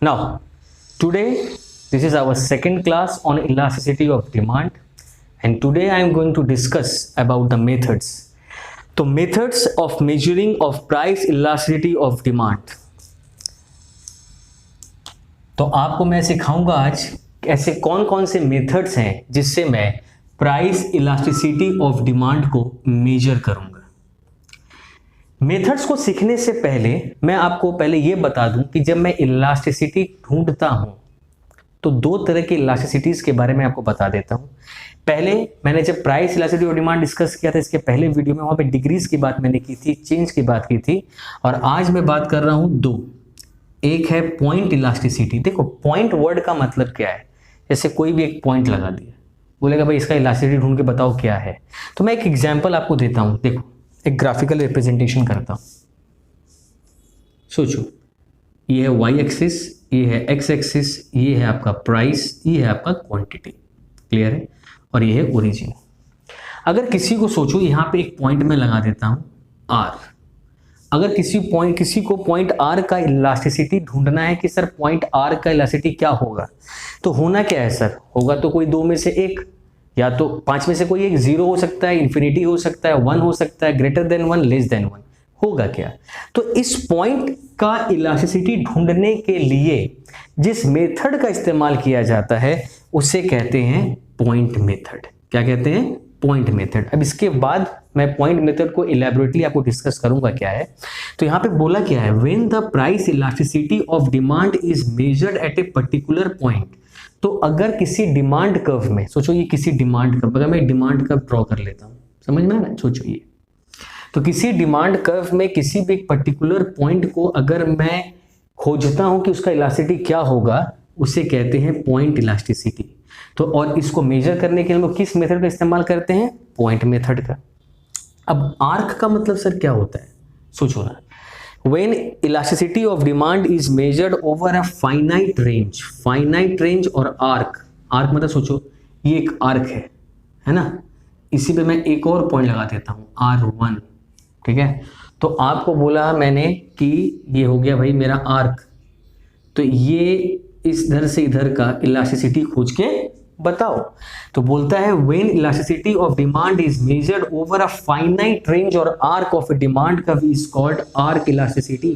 Now, today this is our second class on elasticity of demand, and today I am going to discuss about the methods. तो methods of measuring of price elasticity of demand. तो आपको मैं सिखाऊंगा आज ऐसे कौन कौन से मेथड्स हैं जिससे मैं प्राइस इलास्टिसिटी ऑफ डिमांड को मेजर करूंगा। मेथड्स को सीखने से पहले मैं आपको पहले ये बता दूं कि जब मैं इलास्टिसिटी ढूंढता हूं तो दो तरह की इलास्टिसिटीज के बारे में आपको बता देता हूं। पहले मैंने जब price elasticity of demand discuss किया था, इसके पहले वीडियो में वहां पे डिग्रीज की बात मैंने की थी, चेंज की बात की थी, और आज मैं बात कर रहा हूं दो। एक है पॉइंट इलास्टिसिटी। देखो पॉइंट वर्ड का मतलब क्या है, जैसे कोई भी एक पॉइंट लगा दिया, बोलेगा भाई इसका इलास्टिसिटी ढूंढ के बताओ क्या है। तो मैं एक एग्जांपल आपको देता हूं। देखो एक ग्राफिकल रिप्रेजेंटेशन करता हूं। सोचो, ये है वाई एक्सिस, ये है एक्स एक्सिस, ये है आपका प्राइस, ये है आपका क्वांटिटी। क्लियर है? और ये है ओरिजिन। अगर किसी को सोचो यहां पे एक पॉइंट में लगा देता हूं आर। अगर किसी को पॉइंट आर का इलास्टिसिटी ढूंढना है कि सर पॉइंट आर का इलास्टिसिटी क्या होगा, तो होना क्या है सर? होगा तो कोई दो में से एक, या तो पांच में से कोई एक, जीरो हो सकता है, इंफिनिटी हो सकता है, वन हो सकता है, greater than one, less than one. होगा क्या? तो इस पॉइंट का इलास्टिसिटी ढूंढने के लिए जिस मेथड का इस्तेमाल किया जाता है उसे कहते हैं पॉइंट मेथड। क्या कहते हैं? Point method. अब इसके बाद मैं पॉइंट मेथड को इलैबोरेटली आपको डिस्कस करूंगा क्या है। तो यहां पे बोला क्या है, when the price elasticity of demand is measured eight a particular point. तो अगर किसी डिमांड कर्व में, सोचो ये किसी डिमांड कर्व, अगर मैं डिमांड कर्व ड्रॉ कर लेता हूं, समझ में आ रहा है? सोचो ये, तो किसी डिमांड कर्व में किसी भी पर्टिकुलर पॉइंट को अगर मैं खोजता हूं कि उसका इलास्टिसिटी क्या होगा, उसे कहते हैं पॉइंट इलास्टिसिटी। तो और इसको मेजर करने के लिए हम लोग किस मेथड का इस्तेमाल करते हैं? पॉइंट मेथड का। अब आर्क का मतलब सर क्या होता है? सोचो ना, when elasticity of demand is measured over a finite range और arc मतलब सोचो ये एक आर्क है ना, इसी पे मैं एक और पॉइंट लगा देता हूं R1। ठीक है, तो आपको बोला मैंने कि ये हो गया भाई मेरा आर्क, तो ये इस इधर से इधर का इलास्टिसिटी खोज के बताओ। तो बोलता है when elasticity of demand is measured over a finite range और arc of demand curve is called arc elasticity.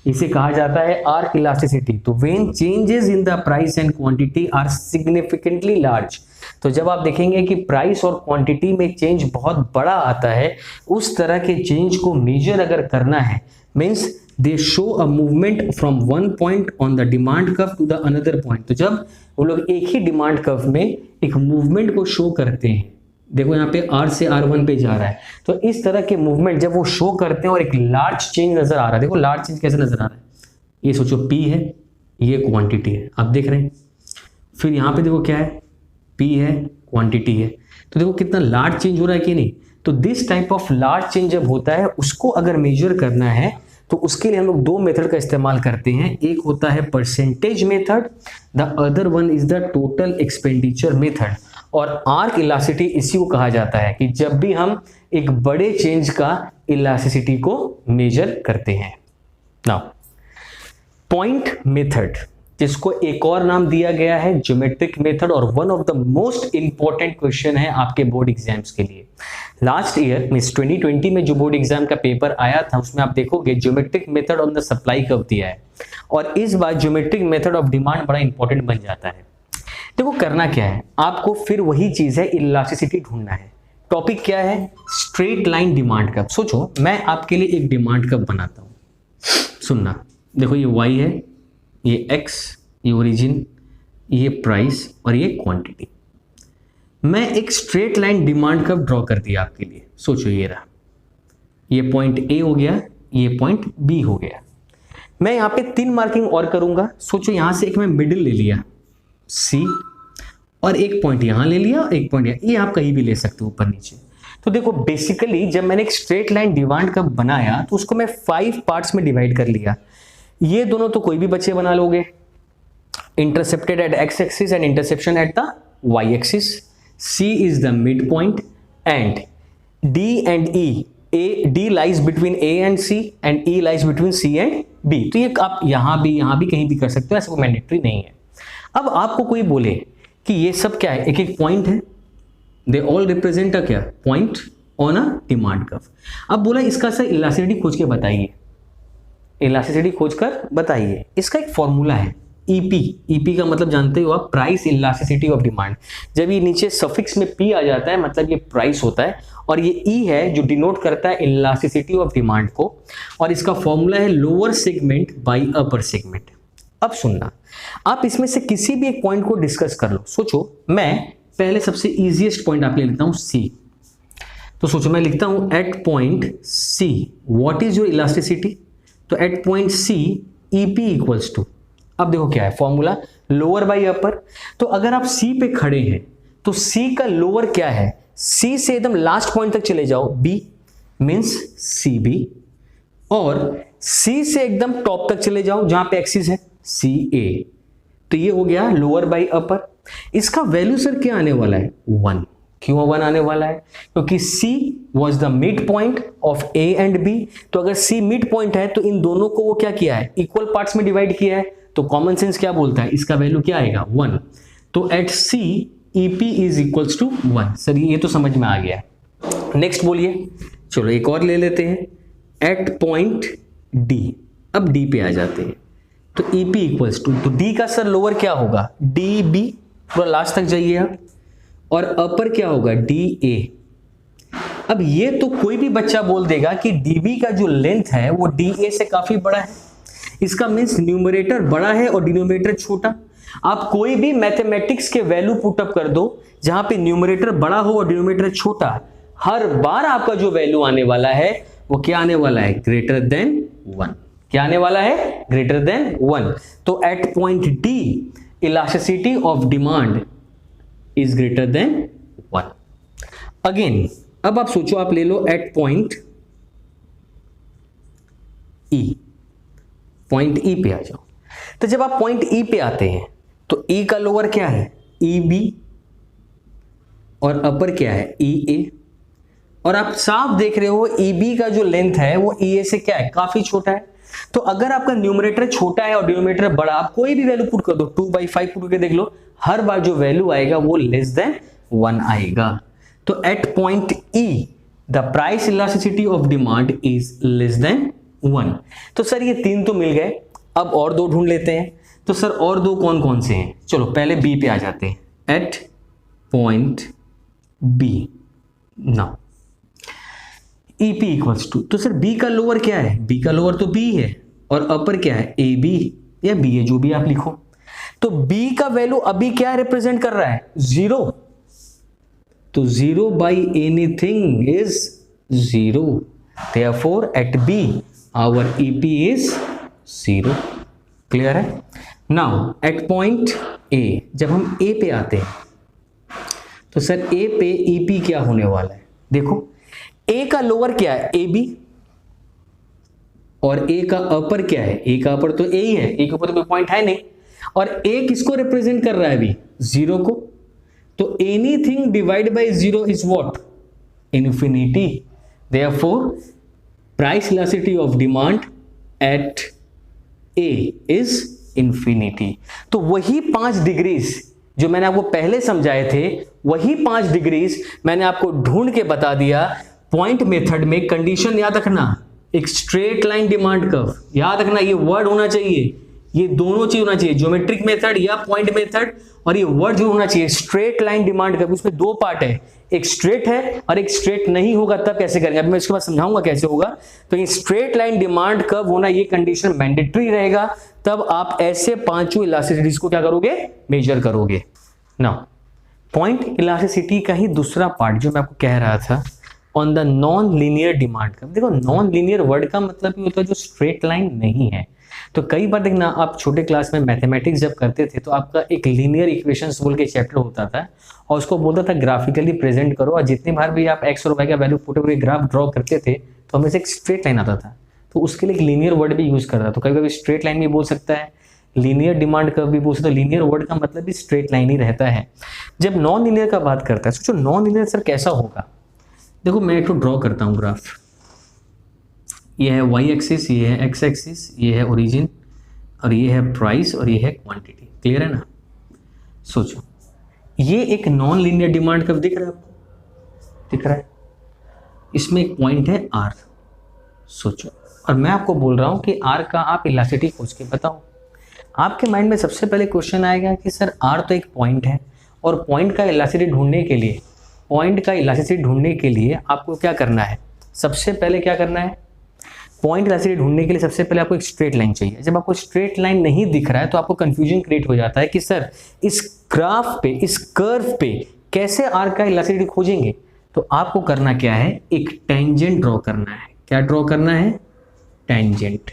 इसे कहा जाता है आर्क इलास्टिसिटी। तो when changes in the price and quantity are significantly large, तो जब आप देखेंगे कि प्राइस और क्वांटिटी में चेंज बहुत बड़ा आता है, उस तरह के चेंज को मेजर अगर करना है, means they show a movement from one point on the demand curve to the another point. तो जब वो लोग एक ही डिमांड कर्व में एक मूवमेंट को शो करते हैं, देखो यहाँ पे R से R1 पे जा रहा है, तो इस तरह के मूवमेंट जब वो शो करते हैं और एक लार्ज चेंज नजर आ रहा है, देखो लार्ज चेंज कैसे नजर आ रहा है, ये सोचो P है, ये क्वांटिटी है, आप देख रहे हैं। फिर यहाँ पे देखो क्या है, P है, क्वांटिटी है, तो देखो कितना लार्ज चेंज हो रहा है कि नहीं। तो this type of large change जब होता है, उसको अगर मेजर करना है तो उसके लिए हम लोग दो मेथड का इस्तेमाल करते हैं। एक होता है percentage method, the other one is the total expenditure method. और आर्क इलास्टिसिटी इसी को कहा जाता है कि जब भी हम एक बड़े चेंज का इलास्टिसिटी को मेजर करते हैं। नाउ पॉइंट मेथड, जिसको एक और नाम दिया गया है ज्योमेट्रिक मेथड, और one of the most important question है आपके बोर्ड एग्जाम्स के लिए। लास्ट ईयर मींस 2020 में जो बोर्ड एग्जाम का पेपर आया था, उसमें आप देखोगे geometric method on the supply curve दिया है, और इस बार ज्योमेट्रिक मेथड ऑफ डिमांड बड़ा इंपॉर्टेंट बन जाता है। देखो करना क्या है आपको, फिर वही चीज है, इलास्टिसिटी ढूंढना है। टॉपिक क्या है? Straight line demand curve. सोचो मैं आपके लिए एक डिमांड कर्व बनाता हूं, सुनना। देखो ये y है, ये x, ये ओरिजिन, ये प्राइस और ये क्वांटिटी। मैं एक straight line demand curve draw कर दिया आपके लिए। सोचो ये रहा, ये पॉइंट A हो गया, ये पॉइंट B हो गया। मैं यहाँ पे 3 मार्किंग और करूंगा। सोचो यहाँ से एक मैं मिडिल ले लिया C, और एक पॉइंट यहाँ ले लिया, एक पॉइंट यहाँ, ये आप कहीं भी ले सकते हो ऊपर नीचे। तो देखो बेसिकली जब मैंने एक स्ट्रेट लाइन डिमांड कर्व बनाया तो उसको मैं 5 पार्ट्स में डिवाइड कर लिया। ये दोनों तो कोई भी बच्चे बना लोगे, intercepted at x axis and interception at the y axis. C is the midpoint and D and E D lies between A and C and E lies between C and B। तो ये आप यहाँ भी कहीं भी कर सकते हो, ऐसा कोई मैंडेटरी नहीं है। अब आपको कोई बोले कि ये सब क्या है, एक एक पॉइंट है, दे ऑल रिप्रेजेंट अ क्या, point on a demand curve. अब बोला इसका सर इलास्टिसिटी खोज के बताइए, इलास्टिसिटी खोज कर बताइए। इसका एक फॉर्मूला है EP का मतलब जानते हो आप, प्राइस इलास्टिसिटी ऑफ डिमांड। जब ये नीचे सफिक्स में P आ जाता है मतलब ये प्राइस होता है, और ये E है जो डिनोट करता है इलास्टिसिटी ऑफ डिमांड को, और इसका फॉर्मूला है lower segment bye upper segment. अब सुनना, आप इसमें से किसी भी एक पॉइंट को डिस्कस कर लो। सोचो, मैं पहले सबसे इजीएस्ट पॉइंट आपके लिए लिखता हूं C। तो सोचो मैं लिखता हूं at point C what is your elasticity. तो at point C EP equals to, अब देखो क्या है फॉर्मूला, लोअर बाय अपर। तो अगर आप C पे खड़े हैं तो C का लोअर क्या है, C से एकदम लास्ट पॉइंट तक चले जाओ, B मींस CB, और C से एकदम टॉप तक चले जाओ जहां पे एक्सिस है CA। तो ये हो गया लोअर बाय अपर। इसका वैल्यू सर क्या आने वाला है, 1। क्यों 1 आने वाला है, क्योंकि C was the mid point of A and B। तो अगर C मिड पॉइंट है तो इन दोनों को वो क्या किया है, इक्वल पार्ट्स में डिवाइड किया है। तो कॉमन सेंस क्या बोलता है, इसका वैल्यू क्या आएगा, 1। तो at C EP is equals to 1। सर ये तो समझ में आ गया। नेक्स्ट बोलिए, चलो एक और ले लेते हैं, एट पॉइंट D। अब D पे आ जाते हैं, तो EP इक्वल्स टू, तो D का सर लोअर क्या होगा, DB, पूरा लास्ट तक जाइए आप, और अपर क्या होगा DA। अब ये तो कोई भी बच्चा बोल देगा कि DB का जो लेंथ है वो DA से काफी बड़ा है, इसका मीन्स न्यूमरेटर बड़ा है और डिनोमिनेटर छोटा। आप कोई भी मैथमेटिक्स के वैल्यू पुट अप कर दो जहां पे न्यूमरेटर बड़ा हो और डिनोमिनेटर छोटा, हर बार आपका जो वैल्यू आने वाला है वो क्या आने वाला है, ग्रेटर देन 1। क्या आने वाला है, ग्रेटर देन 1। तो at point D elasticity of demand is greater than 1। Again अब आप सोचो, आप ले लो at point E, point E पे आ जाओ। तो जब आप पॉइंट E पे आते हैं तो E का लोअर क्या है, EB, और अपर क्या है, EA। और आप साफ देख रहे हो EB का जो लेंथ है वो EA से क्या है, काफी छोटा है। तो अगर आपका न्यूमरेटर छोटा है और डिनोमिनेटर बड़ा, आप कोई भी वैल्यू पुट कर दो, 2/5 पुट करके देख लो, हर बार जो वैल्यू आएगा वो लेस देन 1 आएगा। तो at point E the price elasticity of demand is less than 1। तो सर ये 3 तो मिल गए, अब और 2 ढूंढ लेते हैं। तो सर और 2 कौन कौन से हैं, चलो पहले B पे आ जाते हैं, at point B। Now EP equals to, तो सर B का लोअर क्या है, B का लोअर तो B है, और अपर क्या है, AB या BA, जो भी आप लिखो। तो B का वैल्यू अभी क्या रिप्रेजेंट कर रहा है, 0। तो 0 by anything is 0, therefore at B our EP is 0। Clear है। नाउ एट पॉइंट A, जब हम A पे आते हैं तो सर A पे EP क्या होने वाला है, देखो A का लोअर क्या है, AB, और A का अपर क्या है, A का अपर तो A ही है, A के ऊपर तो कोई पॉइंट है नहीं, और A किसको रिप्रेजेंट कर रहा है अभी, 0 को। तो anything divide by 0 is what, infinity. Therefore price elasticity of demand eight A is infinity. तो वही 5 डिग्रीज जो मैंने आपको पहले समझाए थे, वही 5 डिग्रीज मैंने आपको ढूंढ के बता दिया। पॉइंट मेथड में कंडीशन याद रखना, एक स्ट्रेट लाइन डिमांड कर्व, याद रखना ये वर्ड होना चाहिए, ये दोनों चीज होना चाहिए, ज्योमेट्रिक मेथड या पॉइंट मेथड, और ये वर्ड जो होना चाहिए स्ट्रेट लाइन डिमांड कर्व। उसमें 2 पार्ट है, एक स्ट्रेट है और एक स्ट्रेट नहीं होगा, तब कैसे करेंगे, अभी मैं इसके बाद समझाऊंगा कैसे होगा। तो ये स्ट्रेट लाइन डिमांड कर्व होना, ये कंडीशन मैंडेटरी रहेगा, तब आप ऐसे 5 इलास्टिसिटीज को क्या करोगे, मेजर करोगे। नाउ पॉइंट इलास्टिसिटी का ही दूसरा पार्ट जो मैं आपको कह रहा था, on the non linear demand curve. देखो नॉन लीनियर वर्ड का मतलब ये होता है जो स्ट्रेट लाइन नहीं है। तो कई बार देखना, आप छोटे क्लास में मैथमेटिक्स जब करते थे तो आपका एक लीनियर इक्वेशंस बोल के चैप्टर होता था, और उसको बोलता था ग्राफिकली प्रेजेंट करो, और जितनी बार भी आप एक्स और वाई का वैल्यू पुट करके ग्राफ ड्रॉ करते थे तो हमें से एक स्ट्रेट लाइन आता था, तो उसके लिए एक लीनियर वर्ड भी यूज करता था। तो कभी कभी स्ट्रेट लाइन भी बोल सकता है, लीनियर डिमांड कर्व भी बोल सकता है। लीनियर वर्ड का मतलब भी स्ट्रेट लाइन ही रहता है। जब नॉन लीनियर का बात करता है, सोचो नॉन लीनियर सर कैसा होगा। देखो मैं एक तो ड्रॉ करता हूँ ग्राफ, ये है वाई एक्सिस, ये है एक्स एक्सिस, ये है ओरिजिन और ये है प्राइस और ये है क्वांटिटी। क्लियर है ना? सोचो, ये एक नॉन लीनियर डिमांड कर्व दिख रहा है आपको? दिख रहा है? इसमें एक पॉइंट है आर। सोचो, और मैं आपको बोल रहा हूं कि आर का आप इलास्टिसिटी खोज के बताओ। आपके माइंड में सबसे पहले क्वेश्चन आएगा कि सर आर तो एक पॉइंट है और पॉइंट का इलास्टिसिटी ढूंढने के लिए आपको क्या करना है? सबसे पहले क्या करना है? पॉइंट इलास्टिसिटी ढूंढने के लिए सबसे पहले आपको एक स्ट्रेट लाइन चाहिए। जब आपको स्ट्रेट लाइन नहीं दिख रहा है तो आपको कंफ्यूजन क्रिएट हो जाता है कि सर इस ग्राफ पे, इस कर्व पे कैसे आर का इलास्टिसिटी खोजेंगे? तो आपको करना क्या है? एक टेंजेंट ड्रॉ करना है। क्या ड्रॉ करना है? टेंजेंट।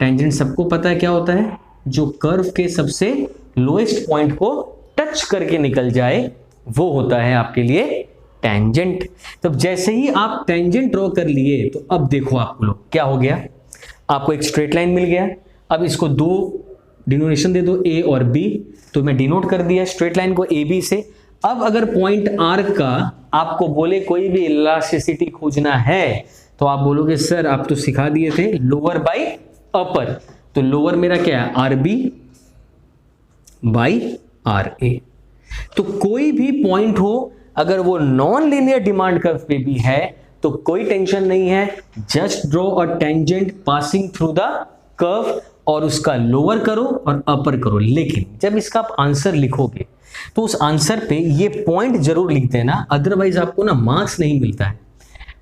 टेंजेंट सबको पता है क्या होता है? जो कर्व के सबसे लोएस्ट पॉइंट को टच करके निकल जाए वो होता है आपके लिए टेंजेंट। तो जैसे ही आप टेंजेंट ड्रॉ कर लिए तो अब देखो आपको लोग क्या हो गया, आपको एक स्ट्रेट लाइन मिल गया। अब इसको दो डिनोटेशन दे दो, ए और बी, तो मैं डिनोट कर दिया स्ट्रेट लाइन को ए बी से। अब अगर पॉइंट आर का आपको बोले कोई भी इलास्टिसिटी खोजना है तो आप बोलोगे सर आप तो सिखा दिए थे लोअर बाई अपर, तो लोअर मेरा क्या है? R B by R A. तो कोई भी पॉइंट हो अगर वो नॉन लीनियर डिमांड कर्व पे भी है तो कोई टेंशन नहीं है, just draw a tangent passing through the curve और उसका लोअर करो और अपर करो। लेकिन जब इसका आप आंसर लिखोगे तो उस आंसर पे ये पॉइंट जरूर लिख देना, अदरवाइज आपको ना मार्क्स नहीं मिलता है।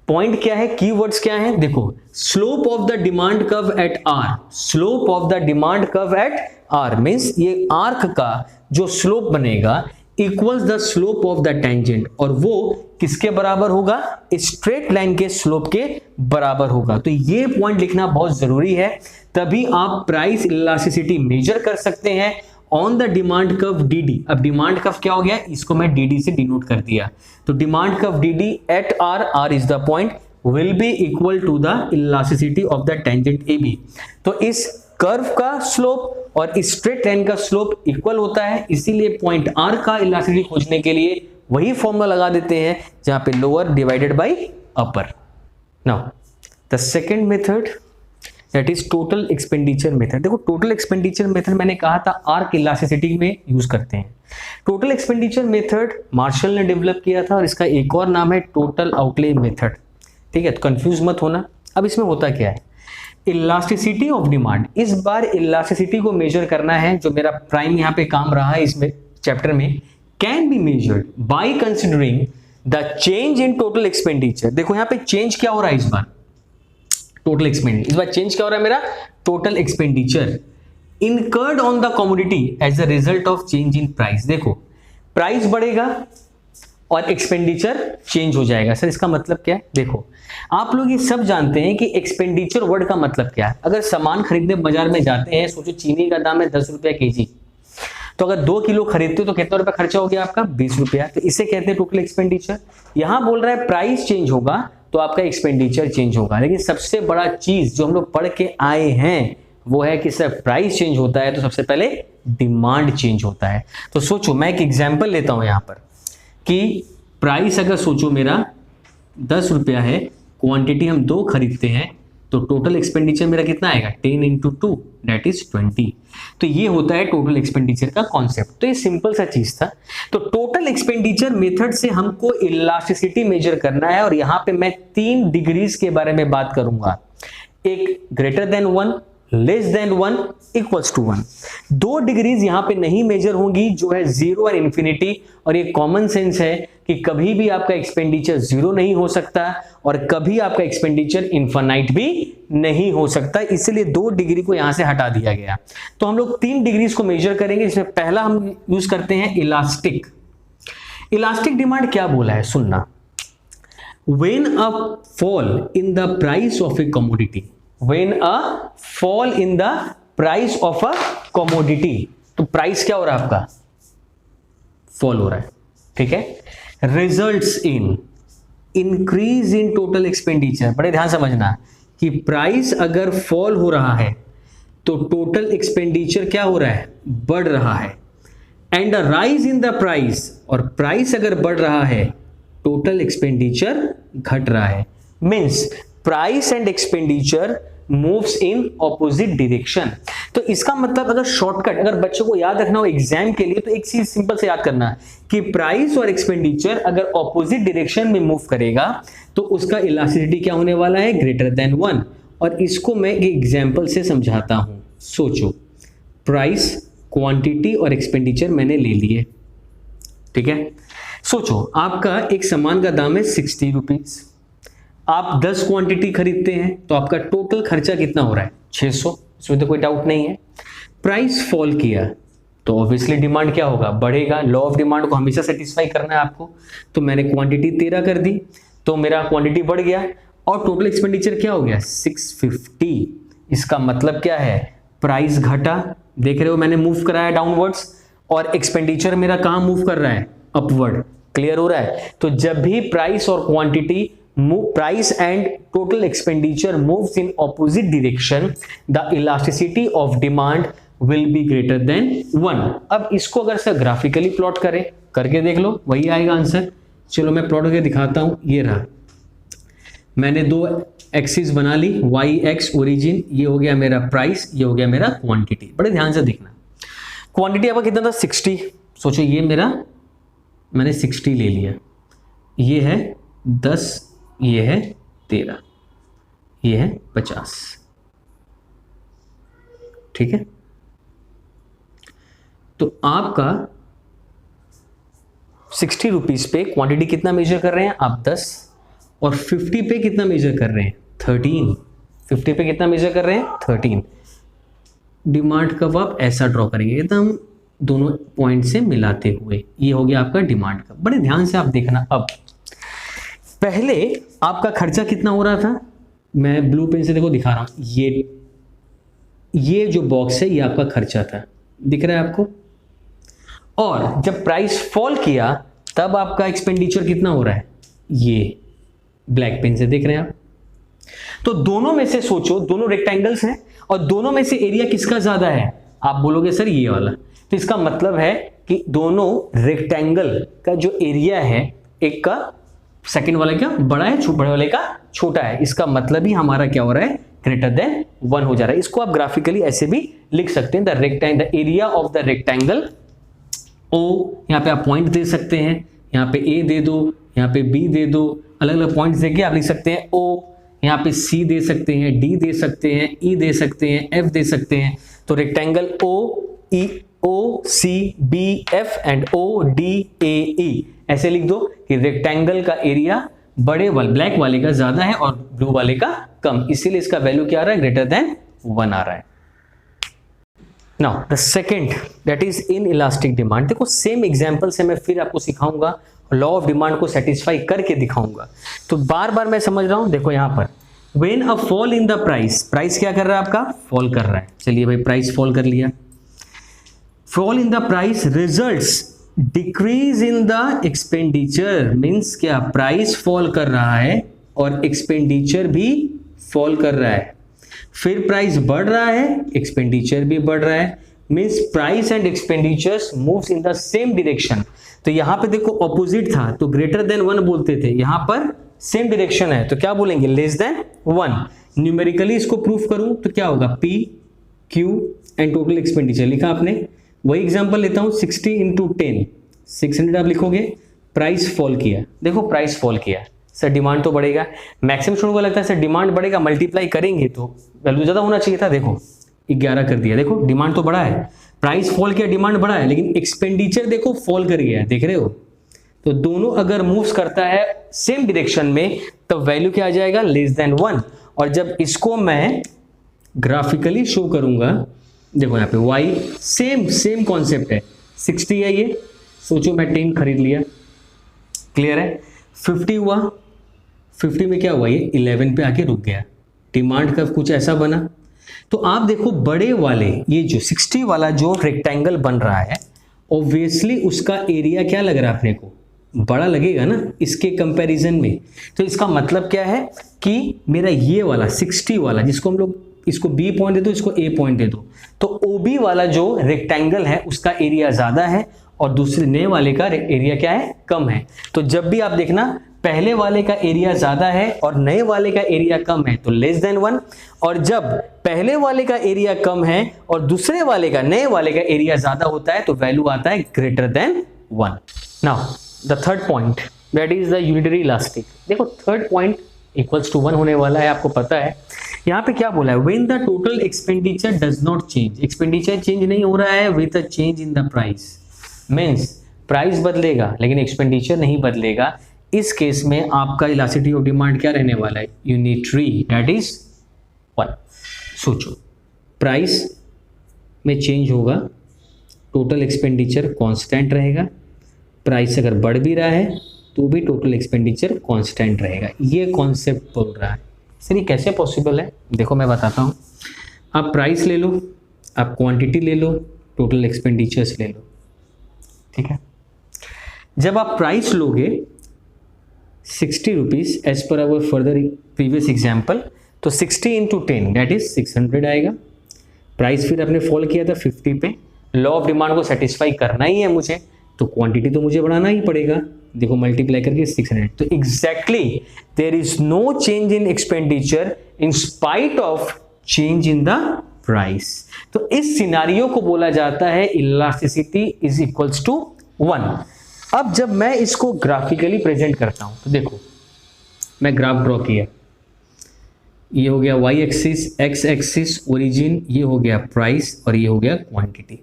पॉइंट क्या है? कीवर्ड्स क्या है? देखो, slope of the demand curve at R. Slope of the demand curve at R means ये आर्क का जो स्लोप बनेगा equals the slope of the tangent, और वो किसके बराबर होगा? स्ट्रेट लाइन के स्लोप के बराबर होगा। तो ये पॉइंट लिखना बहुत जरूरी है, तभी आप प्राइस इलास्टिसिटी मेजर कर सकते हैं on the demand curve D. अब डिमांड कर्व क्या हो गया? इसको मैं डी से डिनोट कर दिया। तो demand curve D at R is the point will be equal to the elasticity of the tangent A B. तो इस कर्व का स्लोप और इस स्ट्रेट लाइन का स्लोप इक्वल होता है, इसीलिए पॉइंट आर का इलास्टिसिटी खोजने के लिए वही फॉर्मूला लगा देते हैं जहां पे lower divided by upper. Now the second method that is total expenditure method. देखो, टोटल एक्सपेंडिचर मेथड मैंने कहा था आर्क इलास्टिसिटी में यूज करते हैं। टोटल एक्सपेंडिचर मेथड मार्शल ने डेवलप किया था और इसका एक और नाम है टोटल आउटले मेथड। ठीक है, तो कंफ्यूज मत होना। अब इसमें होता क्या है? इलास्टिसिटी ऑफ डिमांड, इस बार इलास्टिसिटी को मेजर करना है, जो मेरा प्राइम यहाँ पे काम रहा है इसमें चैप्टर में, can be measured by considering the change in total expenditure. देखो यहाँ पे चेंज क्या हो रहा है इस बार? Total expenditure. इस बार चेंज क्या हो रहा है मेरा? Total expenditure incurred on the commodity as a result of change in price. देखो, प्राइस बढ़ेगा और एक्सपेंडिचर चेंज हो जाएगा। सर इसका मतलब क्या है? देखो, आप लोग ये सब जानते हैं कि एक्सपेंडिचर वर्ड का मतलब क्या है। अगर सामान खरीदने बाजार में जाते हैं, सोचो चीनी का दाम है 10 रुपया केजी, तो अगर 2 किलो खरीदते हो तो कितना रुपया खर्चा हो गया आपका? 20 रुपया। तो इसे कहते हैं टोटल एक्सपेंडिचर। यहां बोल रहा है प्राइस चेंज होगा तो आपका एक्सपेंडिचर चेंज होगा। लेकिन सबसे बड़ा चीज जो हम लोग पढ़ के आए हैं वो है कि सर प्राइस चेंज होता है तो सबसे पहले डिमांड चेंज होता है। तो सोचो, मैं एक एग्जाम्पल लेता हूं यहां पर कि प्राइस अगर सोचो मेरा 10 रुपया है, क्वांटिटी हम 2 खरीदते हैं, तो टोटल एक्सपेंडिचर मेरा कितना आएगा? 10 इंटू 2 दैट इज 20। तो ये होता है टोटल एक्सपेंडिचर का कॉन्सेप्ट। तो ये सिंपल सा चीज था। तो टोटल एक्सपेंडिचर मेथड से हमको इलास्टिसिटी मेजर करना है, और यहां पे मैं 3 डिग्रीज के बारे में बात करूंगा। एक greater than 1, less than 1, equals to 1। 2 degrees यहां पे नहीं मेजर होंगी, जो है 0 और इन्फिनिटी। और ये कॉमन सेंस है कि कभी भी आपका एक्सपेंडिचर 0 नहीं हो सकता और कभी आपका एक्सपेंडिचर इन्फिनाइट भी नहीं हो सकता, इसलिए 2 डिग्री को यहां से हटा दिया गया। तो हम लोग 3 डिग्रीज को मेजर करेंगे, जिसमें पहला हम यूज करते हैं इलास्टिक। इलास्टिक डिमांड क्या बोला है सुनना। When a fall in the price of a commodity, when a fall in the price of a commodity, तो प्राइस क्या हो रहा है आपका? फॉल हो रहा है, ठीक है। Results in increase in total expenditure. बड़े ध्यान समझना कि प्राइस अगर फॉल हो रहा है तो टोटल एक्सपेंडिचर क्या हो रहा है? बढ़ रहा है। And a rise in the price, और प्राइस अगर बढ़ रहा है टोटल एक्सपेंडिचर घट रहा है। Means price and expenditure moves in opposite direction. तो इसका मतलब अगर शॉर्टकट अगर बच्चों को याद रखना हो एग्जाम के लिए तो एक चीज सिंपल से याद करना है कि प्राइस और एक्सपेंडिचर अगर ऑपोजिट डायरेक्शन में मूव करेगा तो उसका इलास्टिसिटी क्या होने वाला है, ग्रेटर देन 1। और इसको मैं एक एग्जांपल से समझाता हूं। सोचो, प्राइस, क्वांटिटी और एक्सपेंडिचर मैंने ले लिए, ठीक है। सोचो आपका एक सामान का दाम है 60 रुपीज, आप 10 क्वांटिटी खरीदते हैं तो आपका टोटल खर्चा कितना हो रहा है, 600। इसमें तो कोई डाउट नहीं है। प्राइस फॉल किया तो ऑब्वियसली डिमांड क्या होगा, बढ़ेगा। लॉ ऑफ डिमांड को हमेशा सेटिस्फाई करना है आपको। तो मैंने क्वांटिटी 13 कर दी तो मेरा क्वांटिटी बढ़ गया और टोटल एक्सपेंडिचर क्या हो गया, 650। इसका मतलब क्या है, प्राइस घटा, देख रहे हो मैंने मूव कराया डाउनवर्ड्स, और एक्सपेंडिचर मेरा कहां मूव कर रहा है, अपवर्ड। क्लियर हो रहा है। तो जब भी प्राइस और quantity price and total expenditure moves in opposite direction, the elasticity of demand will be greater than 1। अब इसको अगर सर ग्राफिकली प्लॉट करें, करके देख लो, वही आएगा आंसर। चलो मैं प्लॉट करके दिखाता हूं। ये रहा, मैंने दो एक्सिस बना ली, वाई एक्स ओरिजिन, ये हो गया मेरा प्राइस, ये हो गया मेरा क्वांटिटी। बड़े ध्यान से देखना, क्वांटिटी आपका कितना था, 60। सोचो ये मेरा, मैंने 60 ले लिया, ये है 10, ये है 13, ये है 50, ठीक है। तो आपका 60 रुपीज पे क्वांटिटी कितना मेजर कर रहे हैं आप, 10, और 50 पे कितना मेजर कर रहे हैं, 13। 50 पे कितना मेजर कर रहे हैं, 13। डिमांड कब आप ऐसा ड्रॉ करेंगे, एकदम दोनों पॉइंट से मिलाते हुए, ये हो गया आपका डिमांड का। बड़े ध्यान से आप देखना। अब पहले आपका खर्चा कितना हो रहा था, मैं ब्लू पेन से देखो दिखा रहा हूं, ये जो बॉक्स है ये आपका खर्चा था, दिख रहा है आपको। और जब प्राइस फॉल किया तब आपका एक्सपेंडिचर कितना हो रहा है, ये ब्लैक पेन से देख रहे हैं आप। तो दोनों में से सोचो, दोनों रेक्टेंगल्स हैं और दोनों में से एरिया किसका ज्यादा है, आप बोलोगे सर ये वाला। तो इसका मतलब है कि दोनों रेक्टेंगल का जो एरिया है, एक का सेकंड वाले का बड़ा है, बड़े वाले का छोटा है। इसका मतलब ही हमारा क्या हो रहा है, ग्रेटर देन 1 हो जा रहा है। इसको आप ग्राफिकली ऐसे भी लिख सकते हैं, the area of the rectangle O, यहाँ पे आप पॉइंट दे सकते हैं, यहाँ पे ए दे दो, यहाँ पे बी दे दो, अलग अलग पॉइंट्स देके आप लिख सकते हैं ओ, यहाँ पे सी दे सकते हैं, डी दे सकते हैं, ई दे सकते हैं, एफ दे सकते हैं। तो rectangle O C B F and O D A E, ऐसे लिख दो कि रेक्टेंगल का एरिया बड़े वाले ब्लैक वाले का ज्यादा है और ब्लू वाले का कम, इसीलिए इसका वैल्यू क्या आ रहा है, ग्रेटर देन 1 आ रहा है। Now the second, that is in elastic demand. देखो सेम एग्जांपल से मैं फिर आपको सिखाऊंगा, लॉ ऑफ डिमांड को सेटिस्फाई करके दिखाऊंगा। तो बार बार मैं समझ रहा हूं, देखो यहां पर when a fall in the price, price क्या कर रहा है आपका, फॉल कर रहा है। चलिए भाई प्राइस फॉल कर लिया, fall in the price results decrease in the expenditure, means क्या, प्राइस फॉल कर रहा है और एक्सपेंडिचर भी फॉल कर रहा है। फिर प्राइस बढ़ रहा है, एक्सपेंडिचर भी बढ़ रहा है, means price and expenditures moves in the same direction. तो यहां पे देखो ऑपोजिट था तो ग्रेटर देन 1 बोलते थे, यहां पर सेम डायरेक्शन है तो क्या बोलेंगे, लेस देन 1। न्यूमेरिकली इसको प्रूफ करूं तो क्या होगा, P Q and total expenditure लिखा आपने। वही एग्जांपल लेता हूं, 60 इंटू 10, 600 आप लिखोगे। प्राइस फॉल किया, देखो प्राइस फॉल किया, सर डिमांड तो बढ़ेगा। मैक्सिमम स्टूडेंट को लगता है सर डिमांड बढ़ेगा, मल्टीप्लाई करेंगे तो वैल्यू ज्यादा होना चाहिए था। देखो 11 कर दिया, देखो डिमांड तो बढ़ा है, प्राइस फॉल किया, डिमांड बढ़ा है, लेकिन एक्सपेंडिचर देखो फॉल कर गया है, देख रहे हो। तो दोनों अगर मूव्स करता है सेम डायरेक्शन में तो वैल्यू क्या आ जाएगा, लेस देन 1। और जब इसको मैं ग्राफिकली शो करूंगा, देखो यहाँ पे y सेम कॉन्सेप्ट है, 60 है ये, सोचो मैं 10 खरीद लिया, क्लियर है। 50 हुआ, 50 में क्या हुआ, ये 11 पे आके रुक गया, डिमांड का कुछ ऐसा बना। तो आप देखो बड़े वाले, ये जो 60 वाला जो रेक्टेंगल बन रहा है, ऑब्वियसली उसका एरिया क्या लग रहा है अपने को, बड़ा लगेगा ना इसके कंपैरिजन में। तो इसका मतलब क्या है कि मेरा ये वाला 60 वाला, जिसको हम लोग इसको बी पॉइंट दे दो, इसको ए पॉइंट दे दो, तो ओबी वाला जो रेक्टेंगल है उसका एरिया ज्यादा है और दूसरे नए वाले का एरिया क्या है, कम है। तो जब भी आप देखना पहले वाले का एरिया ज्यादा है और नए वाले का एरिया कम है तो लेस देन 1, और जब पहले वाले का एरिया कम है और दूसरे वाले का नए वाले का एरिया ज्यादा होता है तो वैल्यू आता है greater than 1। Now the third point that is the unitary elastic. देखो थर्ड पॉइंट इक्वल्स टू 1 होने वाला है, आपको पता है। यहाँ पे क्या बोला है, when the total expenditure does not change, expenditure change नहीं हो रहा है with a change in the price, means price बदलेगा लेकिन एक्सपेंडिचर नहीं बदलेगा। इस केस में आपका इलास्टिसिटी ऑफ डिमांड क्या रहने वाला है, यूनिटरी, दैट इज 1। सोचो प्राइस में चेंज होगा, टोटल एक्सपेंडिचर कांस्टेंट रहेगा, प्राइस अगर बढ़ भी रहा है तो भी टोटल एक्सपेंडिचर कांस्टेंट रहेगा। ये कॉन्सेप्ट बोल रहा है। सर ये कैसे पॉसिबल है, देखो मैं बताता हूँ। आप प्राइस ले लो, आप क्वांटिटी ले लो, टोटल एक्सपेंडिचर्स ले लो, ठीक है। जब आप प्राइस लोगे 60 rupees as per our further previous example, तो 60 इंटू 10 दैट इज 600 आएगा। प्राइस फिर आपने फॉल किया था 50 पे, लॉ ऑफ डिमांड को सेटिस्फाई करना ही है मुझे, तो क्वांटिटी तो मुझे बढ़ाना ही पड़ेगा। देखो मल्टीप्लाई करके 600, तो exactly there is no change in expenditure in spite of change in the price. तो इस सिनारियो को बोला जाता है इलास्टिसिटी इज इक्वल्स टू 1। अब जब मैं इसको ग्राफिकली प्रेजेंट करता हूं तो देखो मैं ग्राफ ड्रॉ किया, ये हो गया y axis, x axis origin, ये हो गया प्राइस और ये हो गया क्वांटिटी।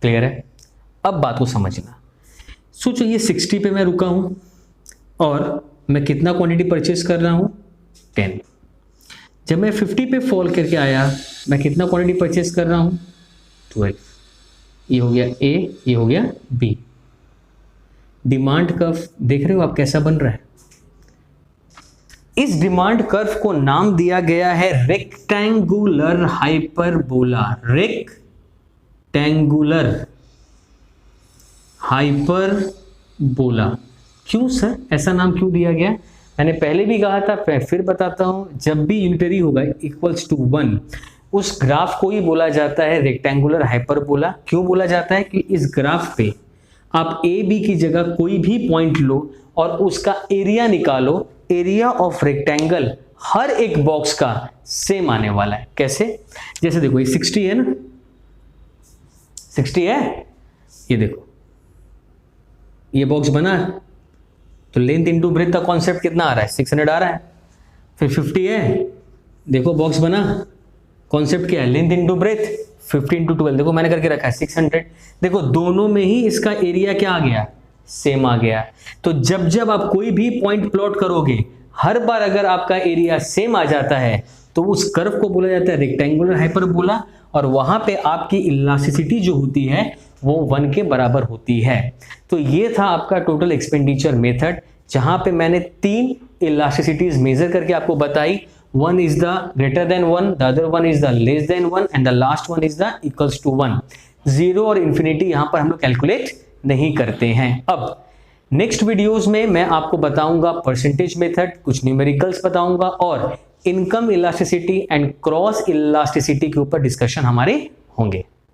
क्लियर है? अब बात को समझना। सोचो ये 60 पे मैं रुका हूं और मैं कितना क्वांटिटी परचेस कर रहा हूं, 10। जब मैं 50 पे फॉल करके आया, मैं कितना क्वांटिटी परचेस कर रहा हूं, 12। ये हो गया A, ये हो गया B। डिमांड कर्व देख रहे हो आप कैसा बन रहा है। इस डिमांड कर्व को नाम दिया गया है रेक्टेंगुलर हाइपरबोला। Rectangular hyperbola. क्यों सर ऐसा नाम क्यों दिया गया? मैंने पहले भी कहा था, फिर बताता हूं, जब भी यूनिटरी होगा इक्वल्स टू 1, उस ग्राफ को ही बोला जाता है रेक्टेंगुलर हाइपरबोला। क्यों बोला जाता है कि इस ग्राफ पे आप ए बी की जगह कोई भी पॉइंट लो और उसका एरिया निकालो, एरिया ऑफ रेक्टेंगल हर एक बॉक्स का सेम आने वाला है। कैसे? जैसे देखो ये 60 है ना, 60 है, ये देखो ये बॉक्स बना तो लेंथ इंटू ब्रेथ का कॉन्सेप्ट कितना आ रहा है, 600 आ रहा है। फिर 50 है, देखो बॉक्स बना, कॉन्सेप्ट क्या है, लेंथ इंटू ब्रेथ, 50 इंटू 12, देखो मैंने करके रखा है 600। देखो दोनों में ही इसका एरिया क्या आ गया, सेम आ गया। तो जब जब आप कोई भी पॉइंट प्लॉट करोगे, हर बार अगर आपका एरिया सेम आ जाता है तो उस कर्व को बोला जाता है रेक्टेंगुलर हाइपरबोला, और वहां पे आपकी इलास्टिसिटी जो होती है वो 1 के बराबर होती है। तो ये था आपका टोटल एक्सपेंडिचर मेथड, जहां पे मैंने 3 इलास्टिसिटीज मेजर करके आपको बताई। One is the greater than 1, the other one is the less than 1, and the last one is the equals to 1। 0 और इंफिनिटी यहां पर हम लोग कैलकुलेट नहीं करते हैं। अब नेक्स्ट वीडियोस में मैं आपको बताऊंगा परसेंटेज मेथड, कुछ न्यूमेरिकल्स बताऊंगा, और income elasticity and cross elasticity के ऊपर डिस्कशन हमारे होंगे।